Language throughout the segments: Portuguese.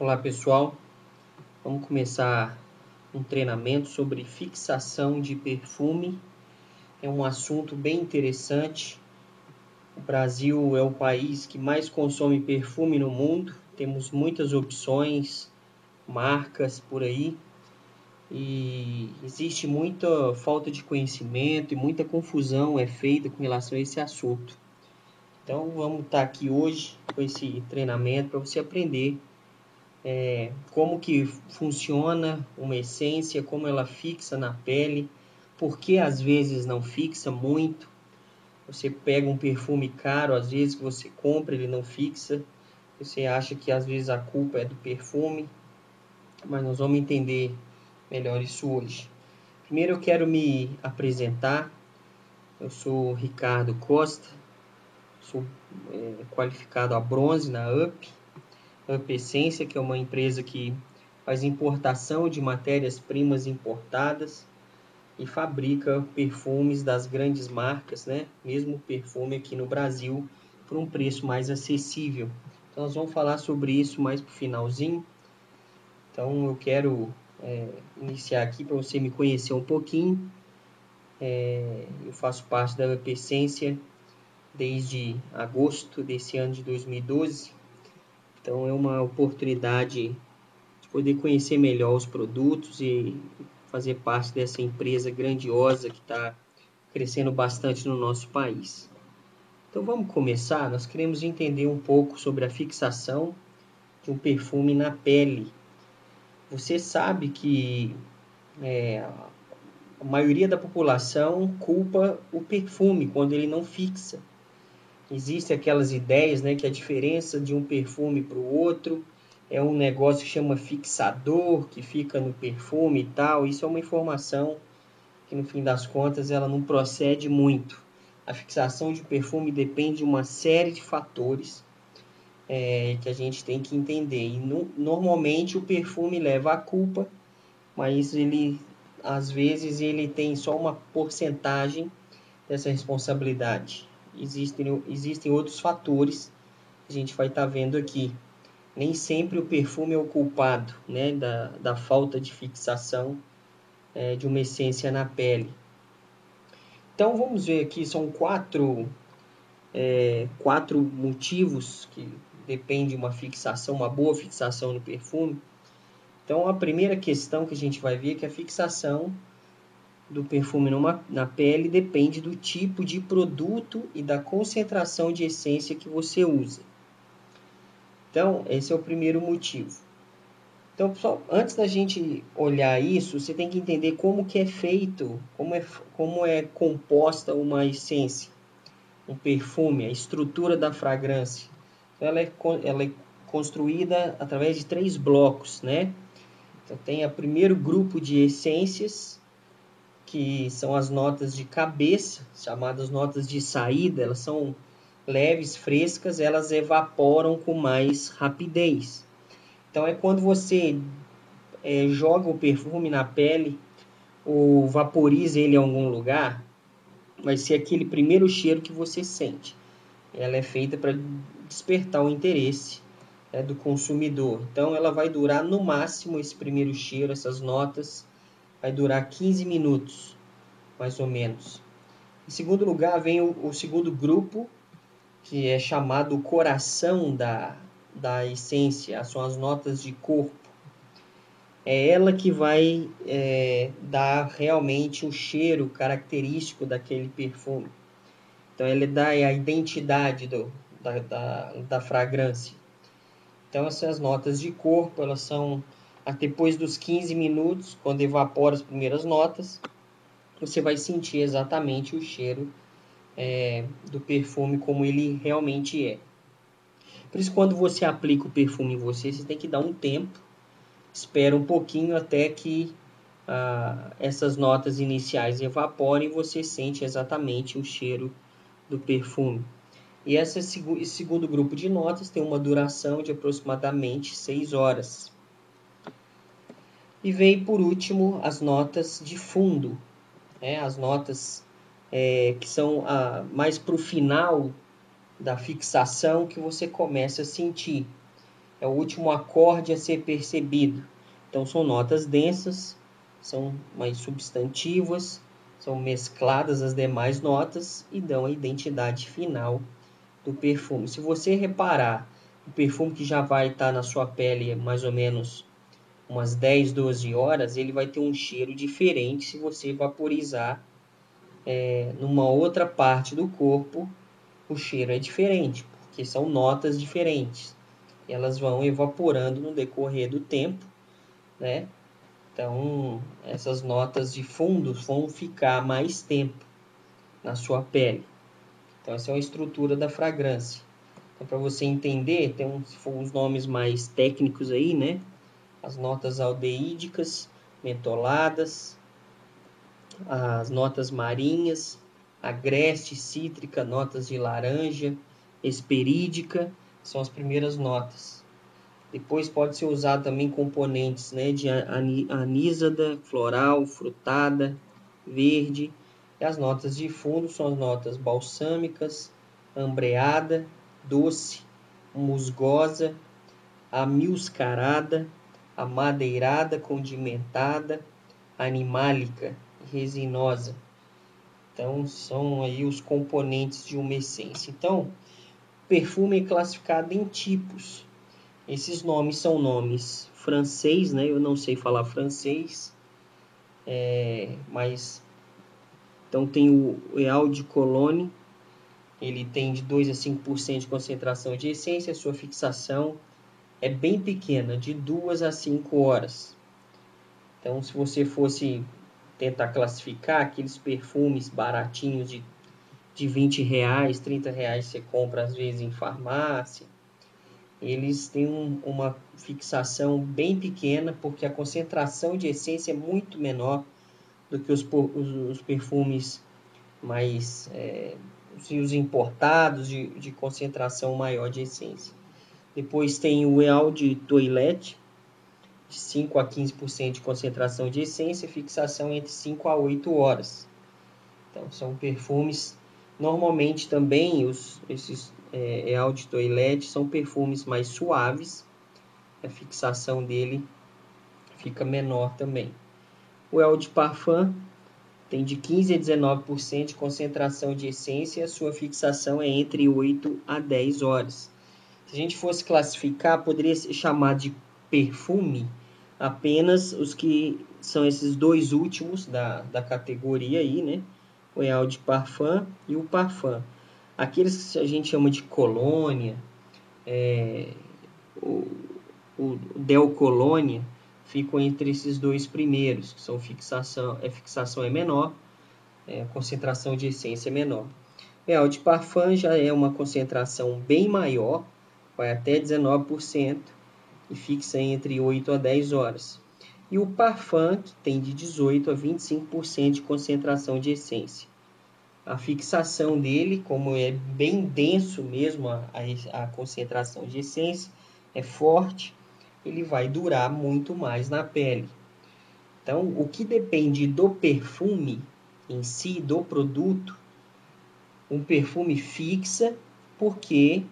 Olá pessoal, vamos começar um treinamento sobre fixação de perfume. É um assunto bem interessante. O Brasil é o país que mais consome perfume no mundo. Temos muitas opções, marcas por aí. E existe muita falta de conhecimento e muita confusão é feita com relação a esse assunto. Então vamos estar aqui hoje com esse treinamento para você aprender como que funciona uma essência, como ela fixa na pele, por que às vezes não fixa muito. Você pega um perfume caro, às vezes que você compra, ele não fixa. Você acha que às vezes a culpa é do perfume, mas nós vamos entender melhor isso hoje. Primeiro eu quero me apresentar. Eu sou Ricardo Costa, sou qualificado a bronze na UP Essência, que é uma empresa que faz importação de matérias-primas importadas e fabrica perfumes das grandes marcas, né? Mesmo perfume aqui no Brasil, por um preço mais acessível. Então, nós vamos falar sobre isso mais para o finalzinho. Então, eu quero iniciar aqui para você me conhecer um pouquinho. Eu faço parte da Essência desde agosto desse ano de 2012. Então, é uma oportunidade de poder conhecer melhor os produtos e fazer parte dessa empresa grandiosa que está crescendo bastante no nosso país. Então vamos começar. Nós queremos entender um pouco sobre a fixação de um perfume na pele. Você sabe que a maioria da população culpa o perfume quando ele não fixa. Existem aquelas ideias, né, que a diferença de um perfume para o outro é um negócio que chama fixador, que fica no perfume e tal. Isso é uma informação que, no fim das contas, ela não procede muito. A fixação de perfume depende de uma série de fatores que a gente tem que entender. E normalmente o perfume leva a culpa, mas às vezes ele tem só uma porcentagem dessa responsabilidade. Existem outros fatores que a gente vai estar vendo aqui. Nem sempre o perfume é o culpado, né, da falta de fixação de uma essência na pele. Então vamos ver aqui, são quatro motivos que dependem de uma fixação, uma boa fixação no perfume. Então a primeira questão que a gente vai ver é que a fixação do perfume na pele depende do tipo de produto e da concentração de essência que você usa. Então, esse é o primeiro motivo. Então, pessoal, antes da gente olhar isso, você tem que entender como que é feito, como é composta uma essência, um perfume, a estrutura da fragrância. Então, ela é construída através de 3 blocos, né? Então, tem o primeiro grupo de essências, que são as notas de cabeça, chamadas notas de saída. Elas são leves, frescas, elas evaporam com mais rapidez. Então é quando você joga o perfume na pele ou vaporiza ele em algum lugar, vai ser aquele primeiro cheiro que você sente. Ela é feita para despertar o interesse do consumidor. Então ela vai durar no máximo, esse primeiro cheiro, essas notas, vai durar 15 minutos, mais ou menos. Em segundo lugar, vem o segundo grupo, que é chamado coração da essência, são as notas de corpo. É ela que vai dar realmente o cheiro característico daquele perfume. Então, ela dá a identidade da fragrância. Então, essas notas de corpo, elas são depois dos 15 minutos, quando evapora as primeiras notas, você vai sentir exatamente o cheiro do perfume como ele realmente é. Por isso, quando você aplica o perfume em você, você tem que dar um tempo, espera um pouquinho até que essas notas iniciais evaporem e você sente exatamente o cheiro do perfume. E esse segundo grupo de notas tem uma duração de aproximadamente 6 horas. E vem por último as notas de fundo, né? As notas que são mais para o final da fixação que você começa a sentir. é o último acorde a ser percebido. Então são notas densas, são mais substantivas, são mescladas às demais notas e dão a identidade final do perfume. Se você reparar, o perfume que já vai estar na sua pele mais ou menos umas 10, 12 horas, ele vai ter um cheiro diferente se você vaporizar numa outra parte do corpo, o cheiro é diferente, porque são notas diferentes. Elas vão evaporando no decorrer do tempo, né? Então, essas notas de fundo vão ficar mais tempo na sua pele. Então, essa é a estrutura da fragrância. Então, para você entender, tem uns nomes mais técnicos aí, né? As notas aldeídicas, mentoladas, as notas marinhas, agreste, cítrica, notas de laranja, esperídica, são as primeiras notas. Depois pode ser usado também componentes, né, de anísada, floral, frutada, verde. E as notas de fundo são as notas balsâmicas, ambreada, doce, musgosa, amiuscarada, amadeirada, condimentada, animálica, resinosa. Então, são aí os componentes de uma essência. Então, perfume é classificado em tipos. Esses nomes são nomes francês, né? Eu não sei falar francês, mas então tem o Eau de Cologne, ele tem de 2 a 5% de concentração de essência, sua fixação é bem pequena, de 2 a 5 horas. Então, se você fosse tentar classificar aqueles perfumes baratinhos de 20 reais, 30 reais, você compra às vezes em farmácia, eles têm uma fixação bem pequena, porque a concentração de essência é muito menor do que os perfumes mais os importados de concentração maior de essência. Depois tem o Eau de Toilette, de 5 a 15% de concentração de essência, fixação entre 5 a 8 horas. Então, são perfumes, normalmente também esses Eau de Toilette são perfumes mais suaves, a fixação dele fica menor também. O Eau de Parfum tem de 15 a 19% de concentração de essência, a sua fixação é entre 8 a 10 horas. Se a gente fosse classificar, poderia ser chamado de perfume apenas os que são esses dois últimos da categoria aí, né? O Eau de Parfum e o Parfum. Aqueles que a gente chama de colônia, o Del Colônia, ficam entre esses dois primeiros, que são fixação é menor, a concentração de essência é menor. O Eau de Parfum já é uma concentração bem maior, vai até 19% e fixa entre 8 a 10 horas. E o Parfum, que tem de 18 a 25% de concentração de essência. A fixação dele, como é bem denso mesmo a concentração de essência, é forte, ele vai durar muito mais na pele. Então, o que depende do perfume em si, do produto, um perfume fixa porque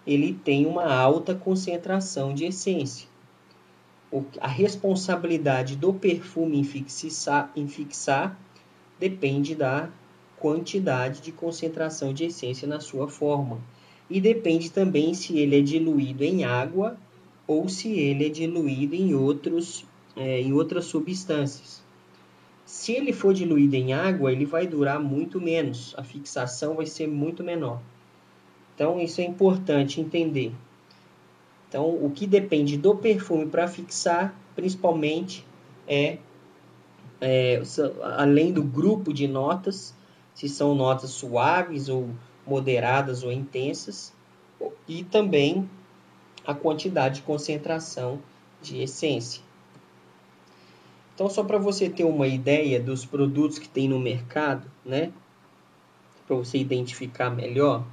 ele tem uma alta concentração de essência. A responsabilidade do perfume em fixar depende da quantidade de concentração de essência na sua forma. E depende também se ele é diluído em água ou se ele é diluído em outras substâncias. Se ele for diluído em água, ele vai durar muito menos, a fixação vai ser muito menor. Então, isso é importante entender. Então, o que depende do perfume para fixar, principalmente, além do grupo de notas, se são notas suaves ou moderadas ou intensas, e também a quantidade de concentração de essência. Então, só para você ter uma ideia dos produtos que tem no mercado, né? Para você identificar melhor,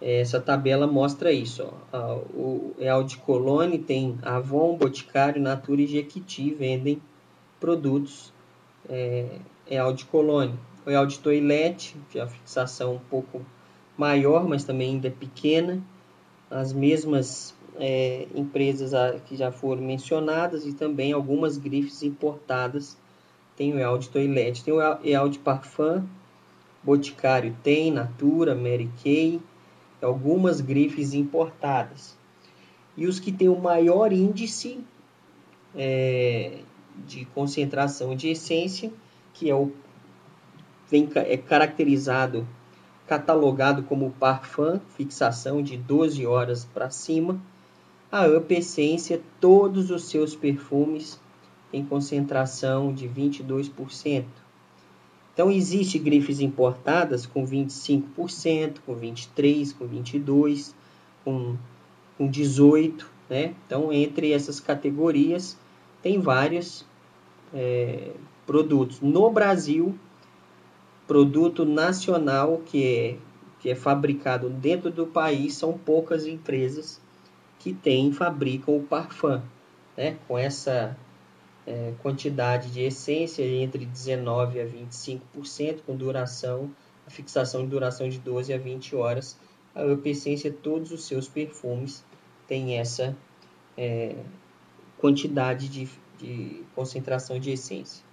essa tabela mostra isso. Ó. O Eau de Cologne tem Avon, Boticário, Natura e Jequiti vendem produtos Eau de Cologne. O Eau de Toilette, que é a fixação um pouco maior, mas também ainda é pequena. As mesmas empresas que já foram mencionadas e também algumas grifes importadas. Tem o Eau de Toilette, tem o Eau de Parfum, Boticário tem, Natura, Mary Kay, algumas grifes importadas. E os que têm o maior índice de concentração de essência, que é caracterizado, catalogado como parfum, fixação de 12 horas para cima. A Up Essência, todos os seus perfumes têm concentração de 22%. Então, existe grifes importadas com 25%, com 23%, com 22%, com 18%. Né? Então, entre essas categorias, tem vários produtos. No Brasil, produto nacional que é fabricado dentro do país, são poucas empresas que fabricam o parfum, né? Com essa quantidade de essência entre 19% a 25%, com a fixação de duração de 12 a 20 horas. A Up Essência, todos os seus perfumes têm essa quantidade de concentração de essência.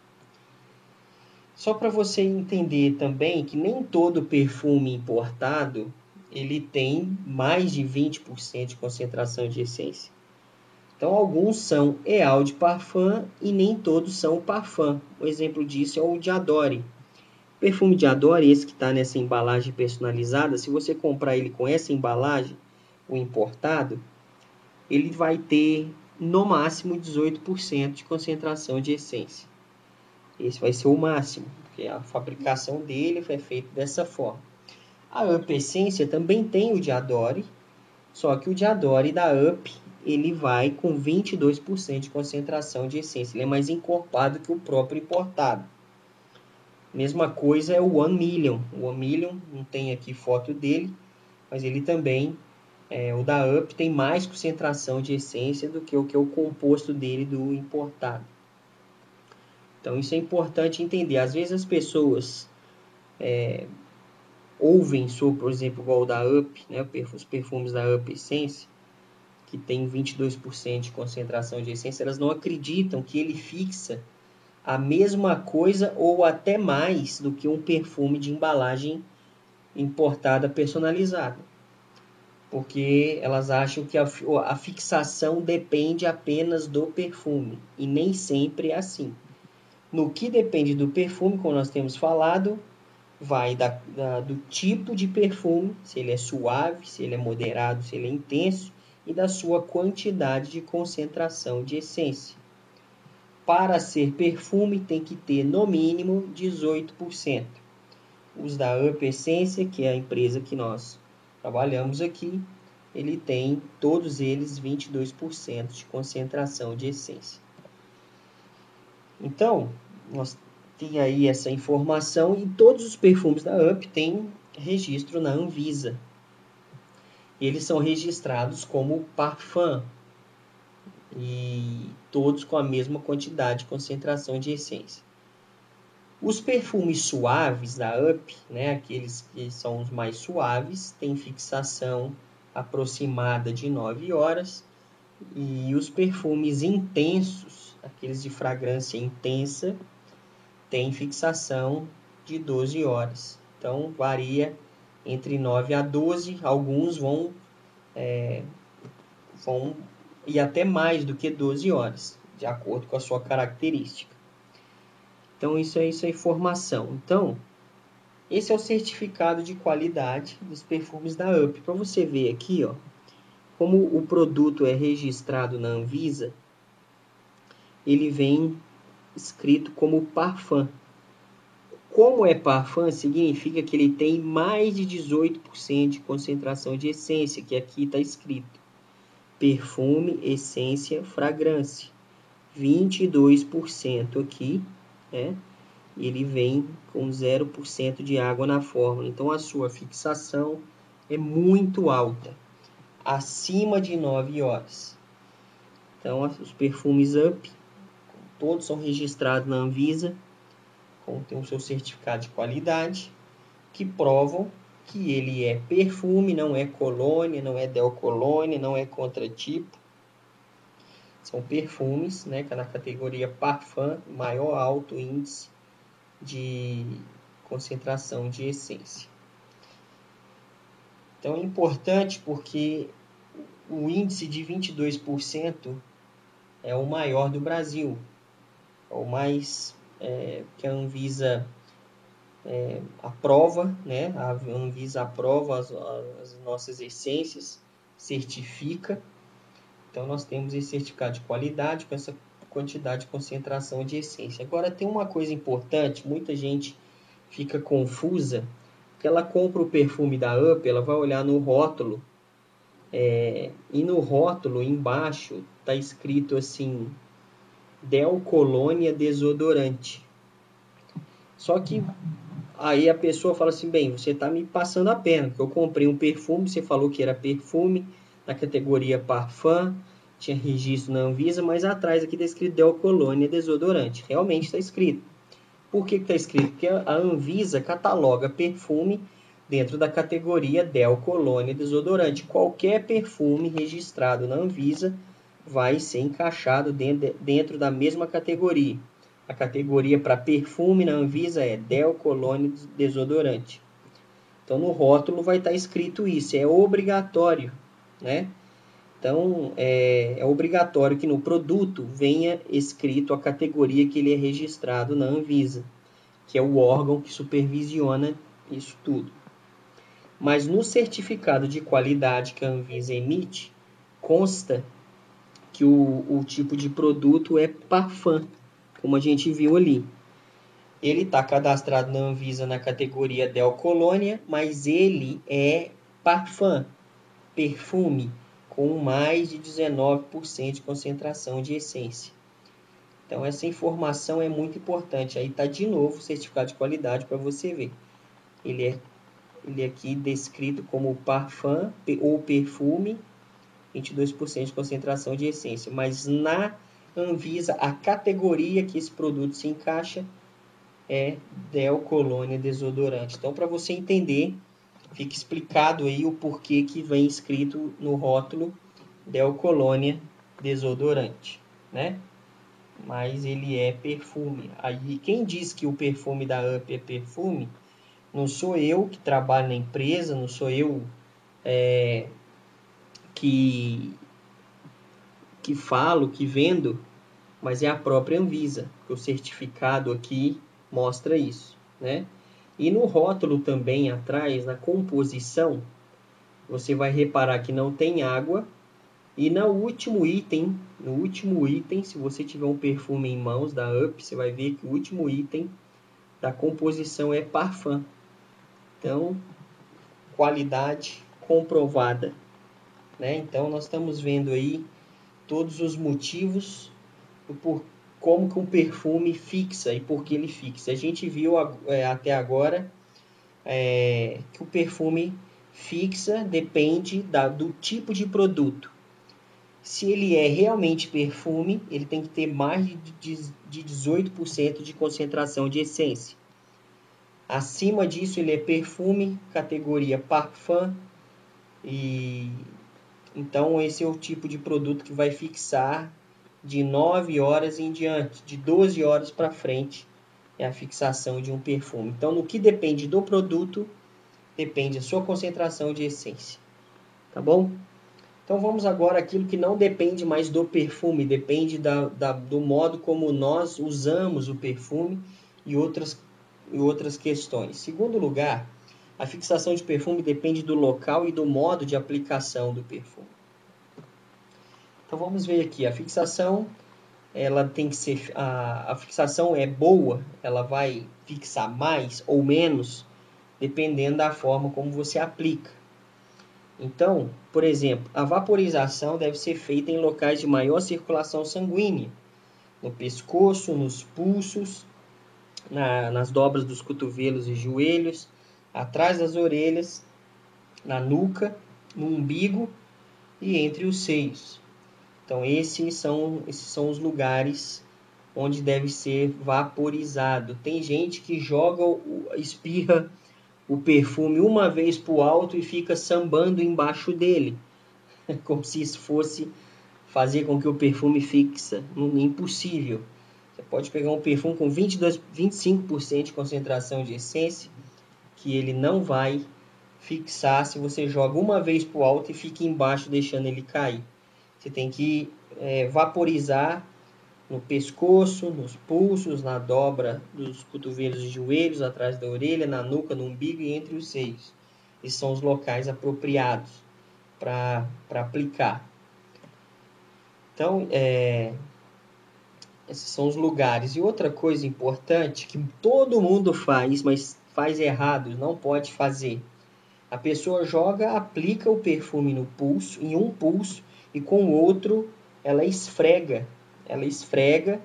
Só para você entender também que nem todo perfume importado ele tem mais de 20% de concentração de essência. Então, alguns são Eau de Parfum e nem todos são Parfum. Um exemplo disso é o Diadore. O perfume Diadore, esse que está nessa embalagem personalizada, se você comprar ele com essa embalagem, o importado, ele vai ter no máximo 18% de concentração de essência. Esse vai ser o máximo, porque a fabricação dele foi feita dessa forma. A Up Essência também tem o Diadore, só que o Diadore da Up, ele vai com 22% de concentração de essência. Ele é mais encorpado que o próprio importado. Mesma coisa é o One Million. O One Million, não tem aqui foto dele, mas ele também, o da Up, tem mais concentração de essência do que o composto dele do importado. Então, isso é importante entender. Às vezes as pessoas ouvem sobre, por exemplo, igual o da Up, né, os perfumes da Up Essência, que tem 22% de concentração de essência, elas não acreditam que ele fixa a mesma coisa ou até mais do que um perfume de embalagem importada personalizada. Porque elas acham que a fixação depende apenas do perfume, e nem sempre é assim. No que depende do perfume, como nós temos falado, vai do tipo de perfume, se ele é suave, se ele é moderado, se ele é intenso, e da sua quantidade de concentração de essência. Para ser perfume, tem que ter no mínimo 18%. Os da Up Essência, que é a empresa que nós trabalhamos aqui, ele tem todos eles 22% de concentração de essência. Então, nós temos aí essa informação e todos os perfumes da Up têm registro na Anvisa. Eles são registrados como parfum e todos com a mesma quantidade de concentração de essência. Os perfumes suaves da Up, né, aqueles que são os mais suaves, têm fixação aproximada de 9 horas. E os perfumes intensos, aqueles de fragrância intensa, têm fixação de 12 horas. Então, varia entre 9 a 12. Alguns vão ir até mais do que 12 horas, de acordo com a sua característica. Então, isso é informação. Então, esse é o certificado de qualidade dos perfumes da Up. Para você ver aqui, ó, como o produto é registrado na Anvisa, ele vem escrito como parfum. Como é parfum, significa que ele tem mais de 18% de concentração de essência, que aqui está escrito. Perfume, essência, fragrância. 22% aqui, né? Ele vem com 0% de água na fórmula. Então, a sua fixação é muito alta, acima de 9 horas. Então, os perfumes Up, todos são registrados na Anvisa, tem o seu certificado de qualidade, que provam que ele é perfume, não é colônia, não é delcolônia, não é contratipo. São perfumes, né, que é na categoria parfum, maior alto índice de concentração de essência. Então é importante porque o índice de 22% é o maior do Brasil, é o mais que a Anvisa aprova, né? A Anvisa aprova as nossas essências, certifica. Então nós temos esse certificado de qualidade com essa quantidade de concentração de essência. Agora tem uma coisa importante, muita gente fica confusa, que ela compra o perfume da UP, ela vai olhar no rótulo, e no rótulo embaixo está escrito assim, Delcolônia desodorante. Só que aí a pessoa fala assim, bem, você está me passando a perna, porque eu comprei um perfume, você falou que era perfume, na categoria parfum, tinha registro na Anvisa, mas atrás aqui está escrito Delcolônia desodorante. Realmente está escrito. Por que está escrito? Porque a Anvisa cataloga perfume dentro da categoria Delcolônia desodorante. Qualquer perfume registrado na Anvisa vai ser encaixado dentro da mesma categoria. A categoria para perfume na Anvisa é Delcolônia desodorante. Então no rótulo vai estar escrito isso, é obrigatório, né? Então é obrigatório que no produto venha escrito a categoria que ele é registrado na Anvisa, que é o órgão que supervisiona isso tudo. Mas no certificado de qualidade que a Anvisa emite, consta que o tipo de produto é parfum, como a gente viu ali. Ele está cadastrado na Anvisa na categoria Delcolônia, mas ele é parfum, perfume, com mais de 19% de concentração de essência. Então essa informação é muito importante. Aí está de novo o certificado de qualidade para você ver. Ele é aqui descrito como parfum ou perfume, 22% de concentração de essência. Mas na Anvisa, a categoria que esse produto se encaixa é Delcolônia desodorante. Então, para você entender, fica explicado aí o porquê que vem escrito no rótulo Delcolônia desodorante, né? Mas ele é perfume. Aí, quem diz que o perfume da UP é perfume, não sou eu que trabalho na empresa, não sou eu que falo, que vendo, mas é a própria Anvisa, que o certificado aqui mostra isso, né? E no rótulo também atrás, na composição, você vai reparar que não tem água. E no último item, se você tiver um perfume em mãos da UP, você vai ver que o último item da composição é parfum. Então, qualidade comprovada, né? Então, nós estamos vendo aí todos os motivos por como que um perfume fixa e por que ele fixa. A gente viu até agora que o perfume fixa depende do tipo de produto. Se ele é realmente perfume, ele tem que ter mais de 18% de concentração de essência. Acima disso, ele é perfume, categoria parfum, e então esse é o tipo de produto que vai fixar de 9 horas em diante, de 12 horas para frente, é a fixação de um perfume. Então, no que depende do produto, depende a sua concentração de essência. Tá bom? Então, vamos agora àquilo que não depende mais do perfume, depende do modo como nós usamos o perfume e outras questões. Segundo lugar, a fixação de perfume depende do local e do modo de aplicação do perfume. Então, vamos ver aqui. A fixação, ela tem que ser... A fixação é boa, ela vai fixar mais ou menos, dependendo da forma como você aplica. Então, por exemplo, a vaporização deve ser feita em locais de maior circulação sanguínea, no pescoço, nos pulsos, nas dobras dos cotovelos e joelhos, atrás das orelhas, na nuca, no umbigo e entre os seios. Então, esses são os lugares onde deve ser vaporizado. Tem gente que espirra o perfume uma vez para o alto e fica sambando embaixo dele, como se isso fosse fazer com que o perfume fixa. Impossível. Você pode pegar um perfume com 25% de concentração de essência, que ele não vai fixar se você joga uma vez para o alto e fica embaixo deixando ele cair. Você tem que vaporizar no pescoço, nos pulsos, na dobra dos cotovelos e joelhos, atrás da orelha, na nuca, no umbigo e entre os seios. Esses são os locais apropriados para aplicar. Então, esses são os lugares. E outra coisa importante que todo mundo faz, mas faz errado, não pode fazer. A pessoa joga, aplica o perfume no pulso, em um pulso, e com o outro ela esfrega. Ela esfrega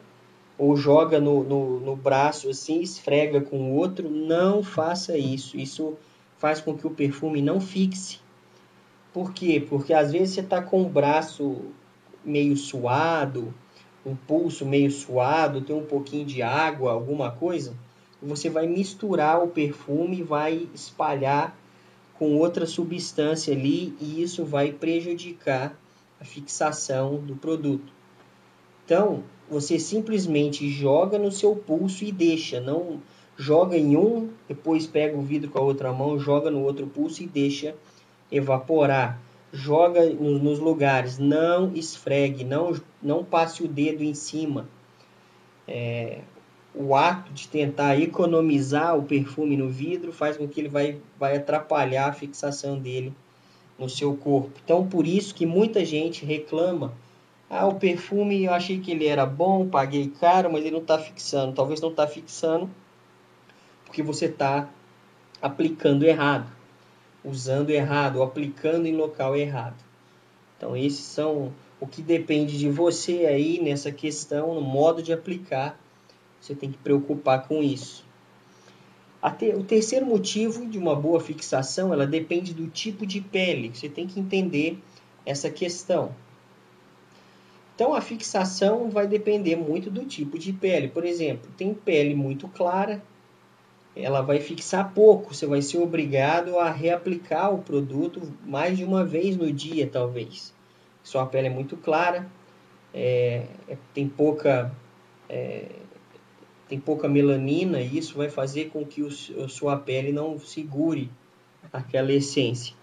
ou joga no braço assim, esfrega com o outro. Não faça isso. Isso faz com que o perfume não fixe. Por quê? Porque às vezes você está com o braço meio suado, o pulso meio suado, tem um pouquinho de água, alguma coisa, você vai misturar o perfume e vai espalhar com outra substância ali e isso vai prejudicar a fixação do produto. Então, você simplesmente joga no seu pulso e deixa, não joga em um, depois pega o vidro com a outra mão, joga no outro pulso e deixa evaporar. Joga nos lugares, não esfregue, não passe o dedo em cima. O ato de tentar economizar o perfume no vidro faz com que ele vai atrapalhar a fixação dele no seu corpo. Então, por isso que muita gente reclama: o perfume eu achei que ele era bom, paguei caro, mas ele não está fixando. Talvez não está fixando porque você está aplicando errado, usando errado, ou aplicando em local errado. Então, esses são o que depende de você aí nessa questão, no modo de aplicar. Você tem que preocupar com isso. O terceiro motivo de uma boa fixação, ela depende do tipo de pele. Você tem que entender essa questão. Então, a fixação vai depender muito do tipo de pele. Por exemplo, tem pele muito clara, ela vai fixar pouco. Você vai ser obrigado a reaplicar o produto mais de uma vez no dia, talvez. Sua pele é muito clara, tem pouca melanina, e isso vai fazer com que a sua pele não segure aquela essência.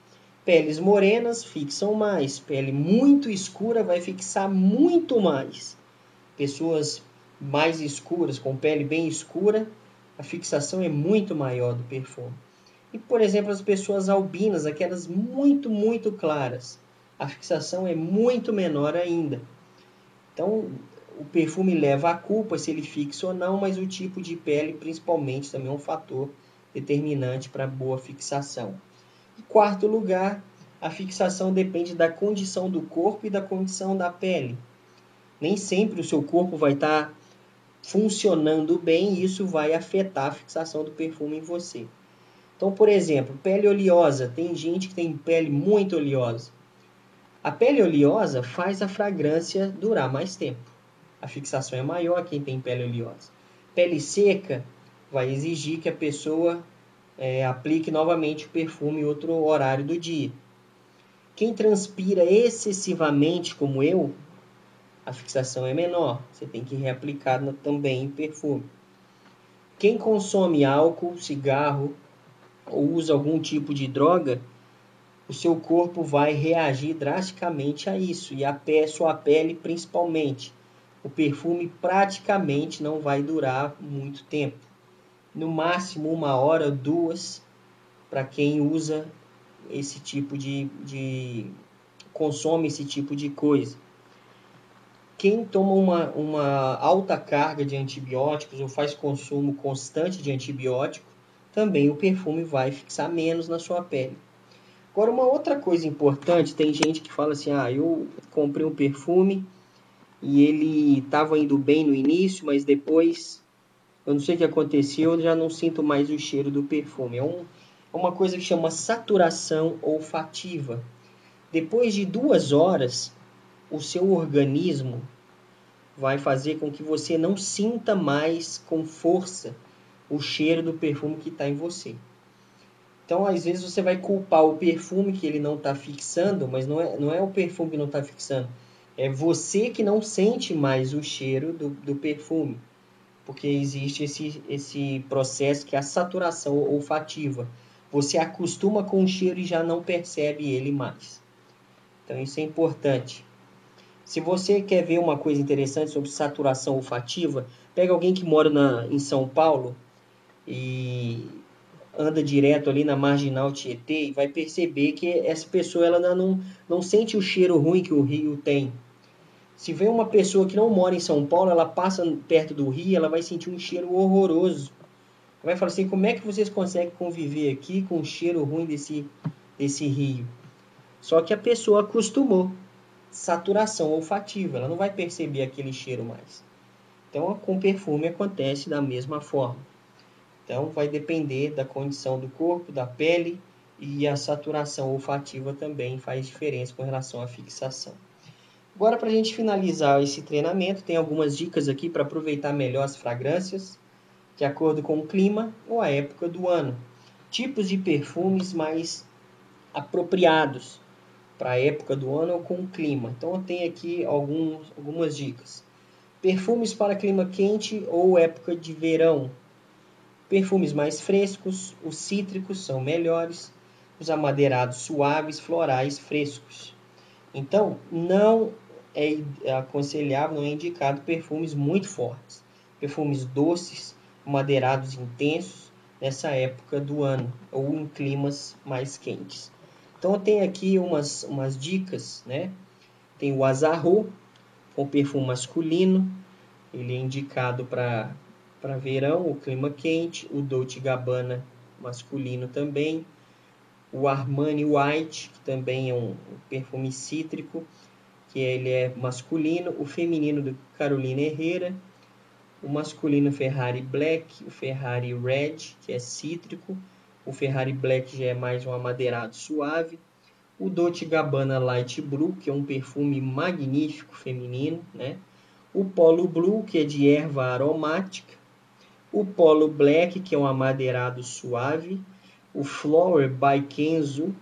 Peles morenas fixam mais, pele muito escura vai fixar muito mais. Pessoas mais escuras, com pele bem escura, a fixação é muito maior do perfume. E, por exemplo, as pessoas albinas, aquelas muito, muito claras, a fixação é muito menor ainda. Então, o perfume leva a culpa se ele fixa ou não, mas o tipo de pele, principalmente, também é um fator determinante para boa fixação. Em quarto lugar, a fixação depende da condição do corpo e da condição da pele. Nem sempre o seu corpo vai estar funcionando bem e isso vai afetar a fixação do perfume em você. Então, por exemplo, pele oleosa. Tem gente que tem pele muito oleosa. A pele oleosa faz a fragrância durar mais tempo. A fixação é maior quem tem pele oleosa. Pele seca vai exigir que a pessoa aplique novamente o perfume em outro horário do dia. Quem transpira excessivamente, como eu, a fixação é menor. Você tem que reaplicar também o perfume. Quem consome álcool, cigarro ou usa algum tipo de droga, o seu corpo vai reagir drasticamente a isso. E a sua pele principalmente. O perfume praticamente não vai durar muito tempo. No máximo 1 hora, 2, para quem usa esse tipo consome esse tipo de coisa. Quem toma uma alta carga de antibióticos ou faz consumo constante de antibiótico, também o perfume vai fixar menos na sua pele. Agora, uma outra coisa importante, tem gente que fala assim, eu comprei um perfume e ele estava indo bem no início, mas depois, eu não sei o que aconteceu, eu já não sinto mais o cheiro do perfume. É uma coisa que chama saturação olfativa. Depois de 2 horas, o seu organismo vai fazer com que você não sinta mais com força o cheiro do perfume que está em você. Então, às vezes, você vai culpar o perfume que ele não está fixando, mas não é o perfume que não está fixando. É você que não sente mais o cheiro do perfume. Porque existe esse processo que é a saturação olfativa. Você acostuma com o cheiro e já não percebe ele mais. Então, isso é importante. Se você quer ver uma coisa interessante sobre saturação olfativa, pega alguém que mora em São Paulo e anda direto ali na Marginal Tietê e vai perceber que essa pessoa ela não sente o cheiro ruim que o rio tem. Se vem uma pessoa que não mora em São Paulo, ela passa perto do rio, ela vai sentir um cheiro horroroso. Vai falar assim, como é que vocês conseguem conviver aqui com o cheiro ruim desse rio? Só que a pessoa acostumou. Saturação olfativa, ela não vai perceber aquele cheiro mais. Então, com perfume acontece da mesma forma. Então, vai depender da condição do corpo, da pele, e a saturação olfativa também faz diferença com relação à fixação. Agora, para a gente finalizar esse treinamento, tem algumas dicas aqui para aproveitar melhor as fragrâncias, de acordo com o clima ou a época do ano. Tipos de perfumes mais apropriados para a época do ano ou com o clima. Então, eu tenho aqui algumas dicas. Perfumes para clima quente ou época de verão. Perfumes mais frescos, os cítricos são melhores, os amadeirados suaves, florais frescos. Então, não é aconselhável, não é indicado perfumes muito fortes. Perfumes doces, madeirados intensos, nessa época do ano, ou em climas mais quentes. Então, eu tenho aqui umas dicas, né? Tem o Azarro, com perfume masculino, ele é indicado para verão, o clima quente. O Dolce & Gabbana masculino também. O Armani White, que também é um perfume cítrico, que ele é masculino. O feminino do Carolina Herrera. O masculino Ferrari Black, o Ferrari Red, que é cítrico. O Ferrari Black já é mais um amadeirado suave. O Dolce & Gabbana Light Blue, que é um perfume magnífico feminino, né? O Polo Blue, que é de erva aromática. O Polo Black, que é um amadeirado suave. O Flower by Kenzo,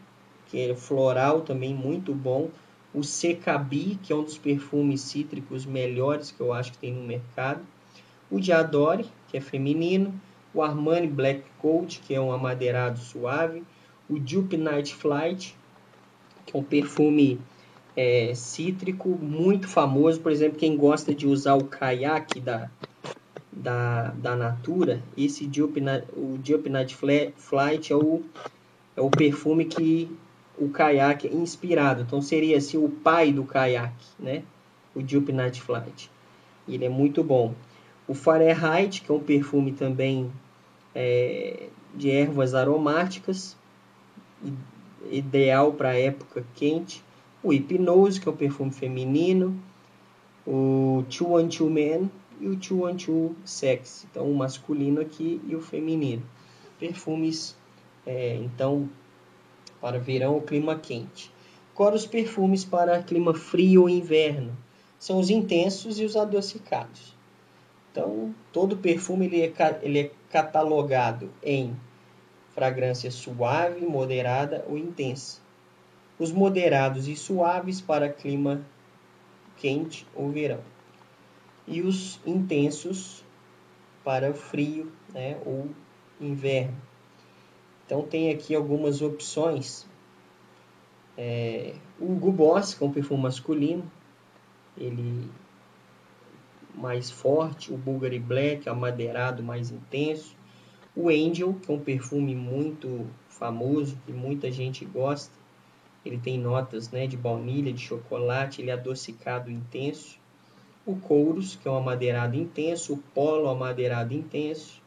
que é floral também muito bom. O Secabi, que é um dos perfumes cítricos melhores que eu acho que tem no mercado. O Diadore, que é feminino. O Armani Black Coat, que é um amadeirado suave. O Dupe Night Flight, que é um perfume cítrico muito famoso. Por exemplo, quem gosta de usar o caiaque da Natura, o Dupe Night Flight é o perfume que o caiaque é inspirado. Então seria assim o pai do caiaque, né? O Dupe Night Flight. Ele é muito bom. O Fahrenheit, que é um perfume também de ervas aromáticas, ideal para a época quente. O Hypnose, que é um perfume feminino. O 212 Man e o 212 Sex. Então, o masculino aqui e o feminino. Perfumes, então, para verão ou clima quente. Agora, os perfumes para clima frio ou inverno. São os intensos e os adocicados. Então, todo perfume ele é catalogado em fragrância suave, moderada ou intensa. Os moderados e suaves para clima quente ou verão. E os intensos para o frio, né, ou inverno. Então tem aqui algumas opções. O Hugo Boss, que é um perfume masculino, ele mais forte. O Bulgari Black, amadeirado, mais intenso. O Angel, que é um perfume muito famoso, que muita gente gosta. Ele tem notas, né, de baunilha, de chocolate, ele é adocicado intenso. O Kouros, que é um amadeirado intenso. O Polo, amadeirado intenso,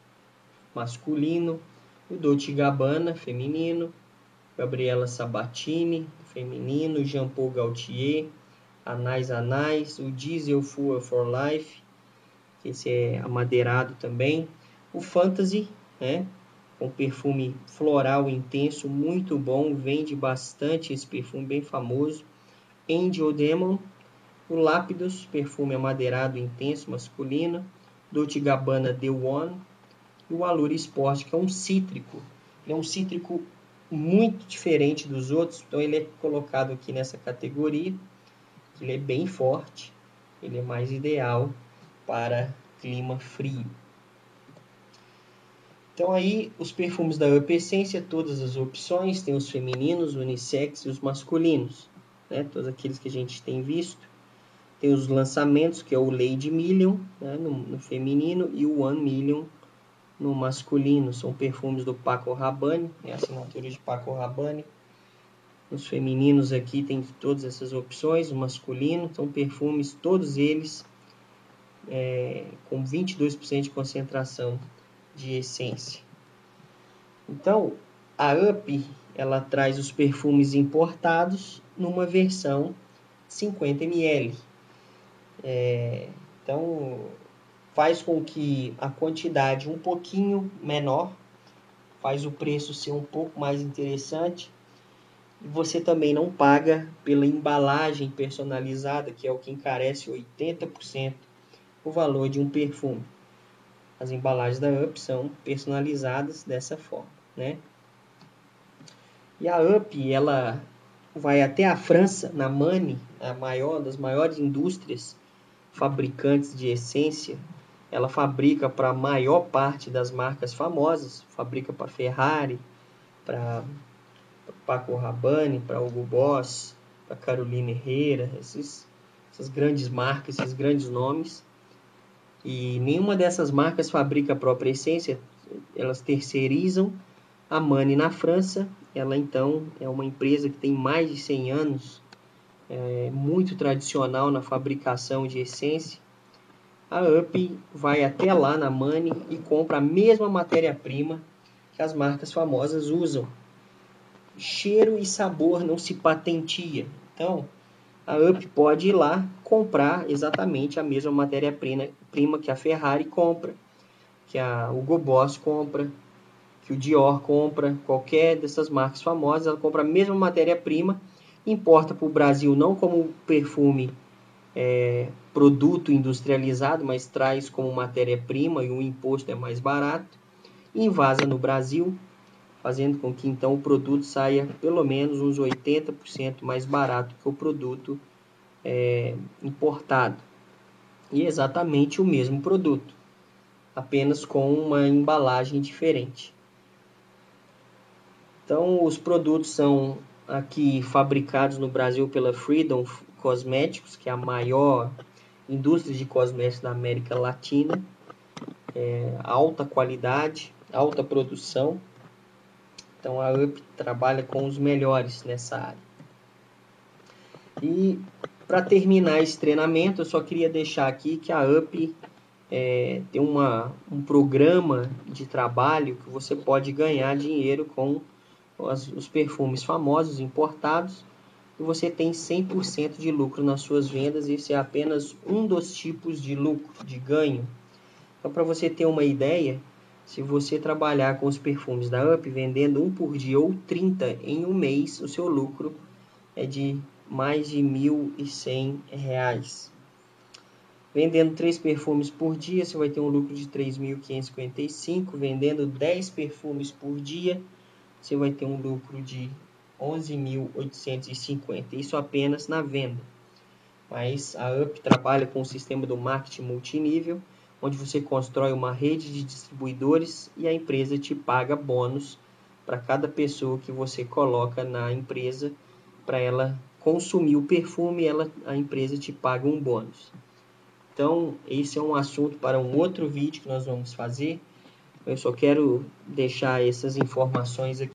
masculino. O Dolce & Gabbana, feminino. Gabriela Sabatini, feminino. Jean Paul Gaultier, Anais. O Diesel Fuel for Life, que esse é amadeirado também. O Fantasy, né, com perfume floral intenso, muito bom, vende bastante esse perfume, bem famoso. Angel Demon. O Lápidos, perfume amadeirado intenso, masculino. Dolce & Gabbana The One. E o Allure Sport, que é um cítrico. Ele é um cítrico muito diferente dos outros, então ele é colocado aqui nessa categoria. Ele é bem forte, ele é mais ideal para clima frio. Então aí os perfumes da Up Essência, todas as opções, tem os femininos, unissex e os masculinos, né? Todos aqueles que a gente tem visto. Tem os lançamentos, que é o Lady Million, né? no feminino, e o One Million no masculino. São perfumes do Paco Rabanne, é a assinatura de Paco Rabanne. Os femininos aqui tem todas essas opções, o masculino, são perfumes, todos eles com 22% de concentração de essência. Então, a Up, ela traz os perfumes importados numa versão 50 ml. Então, faz com que a quantidade um pouquinho menor, faz o preço ser um pouco mais interessante. E você também não paga pela embalagem personalizada, que é o que encarece 80% o valor de um perfume. As embalagens da Up são personalizadas dessa forma, né? E a Up, ela vai até a França, na Mani, a maior das maiores indústrias fabricantes de essência. Ela fabrica para a maior parte das marcas famosas, fabrica para Ferrari, para Paco Rabanne, para Hugo Boss, para Carolina Herrera, essas grandes marcas, esses grandes nomes. E nenhuma dessas marcas fabrica a própria essência, elas terceirizam. A Mani na França, ela então é uma empresa que tem mais de 100 anos, muito tradicional na fabricação de essência. A Up vai até lá na Mani e compra a mesma matéria-prima que as marcas famosas usam. Cheiro e sabor não se patentia. Então, a Up pode ir lá comprar exatamente a mesma matéria-prima que a Ferrari compra, que a Hugo Boss compra, que o Dior compra, qualquer dessas marcas famosas, ela compra a mesma matéria-prima, importa para o Brasil não como perfume produto industrializado, mas traz como matéria-prima e o imposto é mais barato, e invasa no Brasil, fazendo com que então o produto saia pelo menos uns 80% mais barato que o produto importado. E exatamente o mesmo produto, apenas com uma embalagem diferente. Então, os produtos são aqui fabricados no Brasil pela Freedom Cosméticos, que é a maior indústria de cosméticos da América Latina. Alta qualidade, alta produção. Então, a Up trabalha com os melhores nessa área. E, para terminar esse treinamento, eu só queria deixar aqui que a Up tem um programa de trabalho que você pode ganhar dinheiro com os perfumes famosos importados e você tem 100% de lucro nas suas vendas. Esse é apenas um dos tipos de lucro, de ganho. Então, para você ter uma ideia, se você trabalhar com os perfumes da Up, vendendo um por dia ou 30 em um mês, o seu lucro é de mais de R$1.100. Vendendo 3 perfumes por dia, você vai ter um lucro de 3.555. Vendendo 10 perfumes por dia, você vai ter um lucro de 11.850. Isso apenas na venda. Mas a Up trabalha com o sistema do marketing multinível, onde você constrói uma rede de distribuidores e a empresa te paga bônus para cada pessoa que você coloca na empresa para ela consumir o perfume, a empresa te paga um bônus. Então, esse é um assunto para um outro vídeo que nós vamos fazer. Eu só quero deixar essas informações aqui